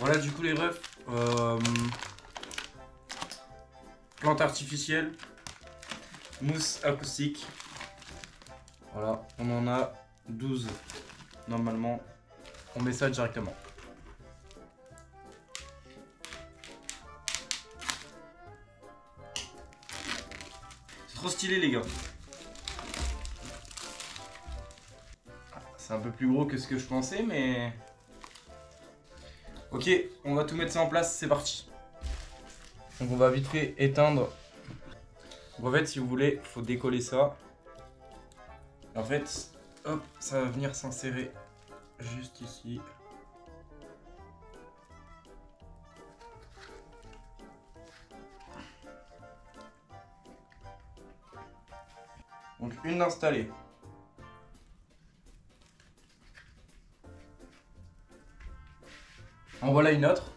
Voilà du coup les refs. Plante artificielle, mousse acoustique. Voilà, on en a 12 normalement. On met ça directement. C'est trop stylé les gars. C'est un peu plus gros que ce que je pensais mais... Ok, on va tout mettre ça en place, c'est parti. Donc on va vite fait éteindre. Donc en fait si vous voulez, il faut décoller ça. En fait, hop, ça va venir s'insérer juste ici. Donc une installée. En voilà une autre.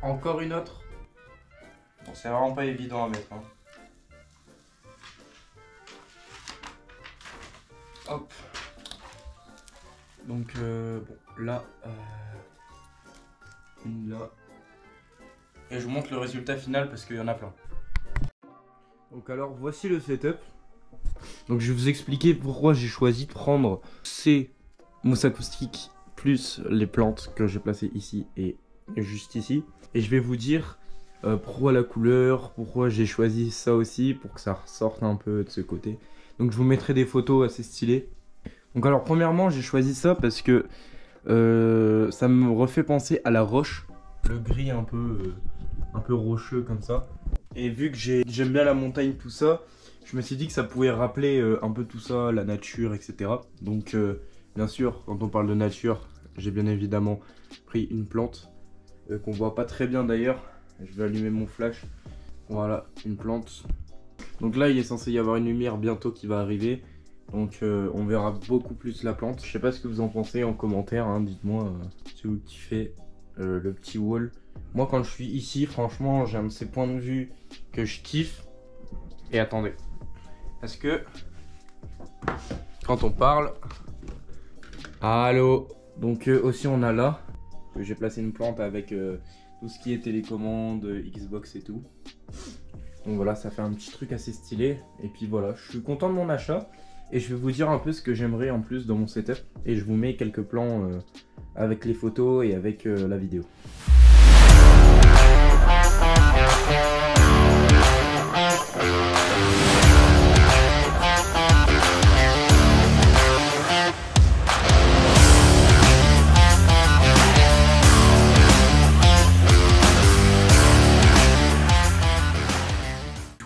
Encore une autre. Bon, c'est vraiment pas évident à mettre. Hein. Hop. Donc bon, là, une là. Et je vous montre le résultat final parce qu'il y en a plein. Donc alors voici le setup. Donc je vais vous expliquer pourquoi j'ai choisi de prendre ces mousses acoustiques plus les plantes que j'ai placées ici et juste ici. Et je vais vous dire pourquoi la couleur, pourquoi j'ai choisi ça aussi pour que ça ressorte un peu de ce côté. Donc je vous mettrai des photos assez stylées. Donc alors premièrement j'ai choisi ça parce que ça me refait penser à la roche. Le gris un peu rocheux comme ça. Et vu que j'aime bien la montagne tout ça, je me suis dit que ça pouvait rappeler un peu tout ça, la nature, etc. Donc bien sûr quand on parle de nature, j'ai bien évidemment pris une plante qu'on voit pas très bien d'ailleurs. Je vais allumer mon flash. Voilà, une plante. Donc là il est censé y avoir une lumière bientôt qui va arriver. Donc on verra beaucoup plus la plante. Je sais pas ce que vous en pensez en commentaire, hein. Dites-moi si vous kiffez le petit wall. Moi quand je suis ici, franchement j'ai un de ces points de vue que je kiffe. Et attendez, parce que quand on parle... Allô. Donc aussi on a là, que j'ai placé une plante avec tout ce qui est télécommande, Xbox et tout. Donc voilà, ça fait un petit truc assez stylé. Et puis voilà, je suis content de mon achat. Et je vais vous dire un peu ce que j'aimerais en plus dans mon setup. Et je vous mets quelques plans avec les photos et avec la vidéo.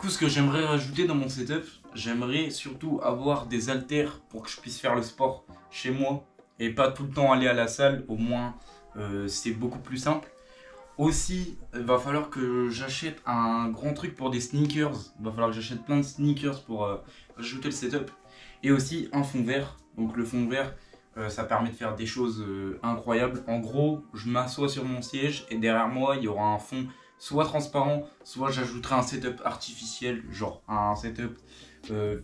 Ce que j'aimerais rajouter dans mon setup, j'aimerais surtout avoir des haltères pour que je puisse faire le sport chez moi et pas tout le temps aller à la salle. Au moins c'est beaucoup plus simple. Aussi il va falloir que j'achète un grand truc pour des sneakers. Il va falloir que j'achète plein de sneakers pour rajouter le setup. Et aussi un fond vert. Donc le fond vert ça permet de faire des choses incroyables. En gros je m'assois sur mon siège et derrière moi il y aura un fond soit transparent, soit j'ajouterai un setup artificiel, genre un setup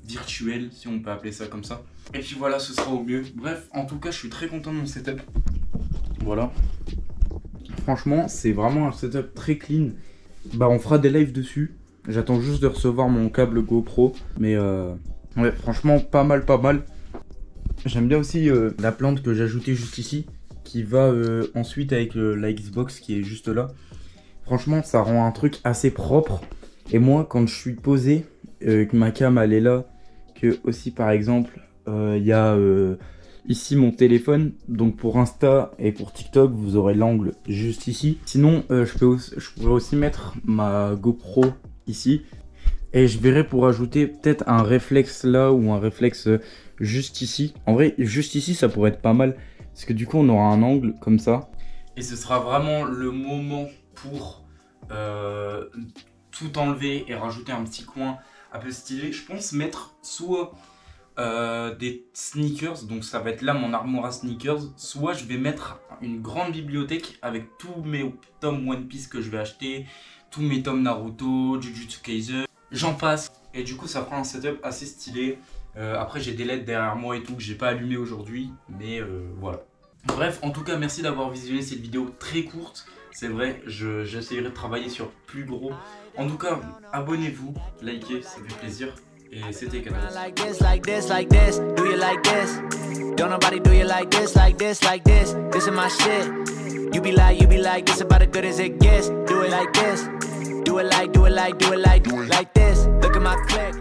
virtuel, si on peut appeler ça comme ça. Et puis voilà, ce sera au mieux. Bref, en tout cas, je suis très content de mon setup. Voilà. Franchement, c'est vraiment un setup très clean. Bah, on fera des lives dessus. J'attends juste de recevoir mon câble GoPro. Mais ouais, franchement, pas mal, pas mal. J'aime bien aussi la plante que j'ai ajoutée juste ici, qui va ensuite avec la Xbox qui est juste là. Franchement, ça rend un truc assez propre. Et moi, quand je suis posé, que ma cam elle est là, que aussi par exemple, il y a ici mon téléphone. Donc pour Insta et pour TikTok, vous aurez l'angle juste ici. Sinon, je pourrais aussi mettre ma GoPro ici. Et je verrai pour ajouter peut-être un réflexe là ou un réflexe juste ici. En vrai, juste ici, ça pourrait être pas mal. Parce que du coup, on aura un angle comme ça. Et ce sera vraiment le moment pour tout enlever et rajouter un petit coin un peu stylé. Je pense mettre soit des sneakers, donc ça va être là mon armoire à sneakers, soit je vais mettre une grande bibliothèque avec tous mes tomes One Piece que je vais acheter, tous mes tomes Naruto, Jujutsu Kaisen, j'en passe. Et du coup ça fera un setup assez stylé. Après j'ai des LED derrière moi et tout que j'ai pas allumé aujourd'hui, mais voilà. Bref, en tout cas merci d'avoir visionné cette vidéo très courte. C'est vrai, j'essaierai de travailler sur plus gros. En tout cas, abonnez-vous, likez, ça fait plaisir. Et c'était Canal. Don't nobody do you like this, this is my shit. You be like, this about as good as it gets. Do it like this, do it like this. Look at my click.